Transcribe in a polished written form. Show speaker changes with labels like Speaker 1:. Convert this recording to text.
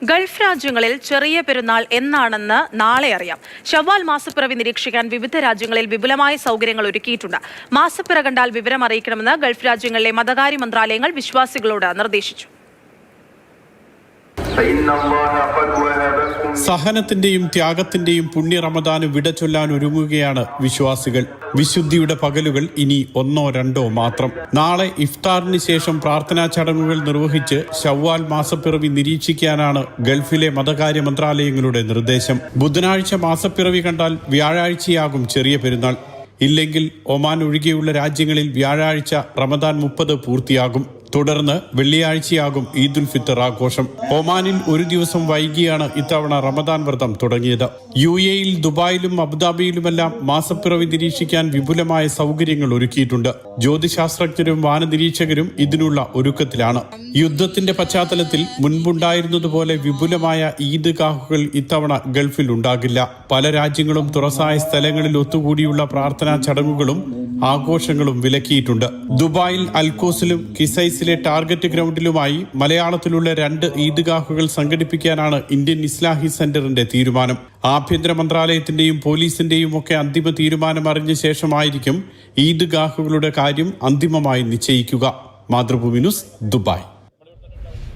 Speaker 1: Gulf രാജ്യങ്ങളിൽ ചെറിയ പെരുന്നാൾ എന്നാണെന്ന് നാളെ അറിയാം. ശവ്വാൽ മാസപ്പിറവി നിരീക്ഷിക്കാൻ വിവിധ രാജ്യങ്ങളിൽ വിപുലമായ സൗകര്യങ്ങൾ ഒരുക്കിയിട്ടുണ്ട്. മാസപ്പിറ കണ്ടാൽ വിവരം അറിയിക്കണമെന്ന് ഗൾഫ് രാജ്യങ്ങളിലെ മതകാര്യ മന്ത്രാലയങ്ങൾ വിശ്വാസികളോട് നിർദ്ദേശിച്ചു.
Speaker 2: സഹനത്തിന്റെയും ത്യാഗത്തിന്റെയും പുണ്യ റമദാന് വിട ചൊല്ലാൻ ഒരുങ്ങുകയാണ് വിശ്വാസികൾ. വിശുദ്ധിയുടെ പകലുകൾ ഇനി 1 or 2 മാത്രം. നാളെ ഇഫ്താറിന് ശേഷം പ്രാർത്ഥനാ ചടങ്ങുകൾ നിർവഹിച്ച് ശവ്വാൽ മാസപ്പിറവി നിരീക്ഷിക്കാനാണ് ഗൾഫിലെ മതകാര്യ മന്ത്രാലയങ്ങളുടെ നിർദ്ദേശം. ബുധനാഴ്ച മാസപ്പിറവി കണ്ടാൽ വ്യാഴാഴ്ചയാകും ചെറിയ പെരുന്നാൾ. ഇല്ലെങ്കിൽ ഒമാൻ ഒഴികെയുള്ള രാജ്യങ്ങളിൽ വ്യാഴാഴ്ച റമദാൻ 30 പൂർത്തിയാകും. തുടർന്ന് വെള്ളിയാഴ്ചയാകും ഈദുൽ ഫിത്തർ ആഘോഷം. ഒമാനിൽ 1 ദിവസം വൈകിയാണ് ഇത്തവണ റമദാൻ വ്രതം തുടങ്ങിയത്. UAEയിൽ ദുബായിലും അബുദാബിയിലുമെല്ലാം മാസപ്പിറവി നിരീക്ഷിക്കാൻ വിപുലമായ സൗകര്യങ്ങൾ ഒരുക്കിയിട്ടുണ്ട്. ജ്യോതിശാസ്ത്രജ്ഞരും വാനനിരീക്ഷകരും ഇതിനുള്ള ഒരുക്കത്തിലാണ്. യുദ്ധത്തിന്റെ പശ്ചാത്തലത്തിൽ മുൻപുണ്ടായിരുന്നതുപോലെ വിപുലമായ ഈദ്ഗാഹുകൾ ഇത്തവണ ഗൾഫിൽ ഉണ്ടാകില്ല. പല രാജ്യങ്ങളും തുറസായ സ്ഥലങ്ങളിൽ ഒത്തുകൂടിയുള്ള പ്രാർത്ഥനാ ചടങ്ങുകളും ആഘോഷങ്ങളും വിലക്കിയിട്ടുണ്ട്. ദുബായിൽ അൽക്കോസിലും കിസൈസിലെ ടാർഗറ്റ് ഗ്രൗണ്ടിലുമായി മലയാളത്തിലുള്ള 2 ഈദ്ഗാഹുകൾ സംഘടിപ്പിക്കാനാണ് ഇന്ത്യൻ ഇസ്ലാഹി സെന്ററിന്റെ തീരുമാനം. ആഭ്യന്തര മന്ത്രാലയത്തിന്റെയും പോലീസിന്റെയും ഒക്കെ അന്തിമ തീരുമാനം അറിഞ്ഞ ശേഷമായിരിക്കും ഈദ്ഗാഹുകളുടെ കാര്യം അന്തിമമായി നിശ്ചയിക്കുക. Mathrubhumi news, Dubai.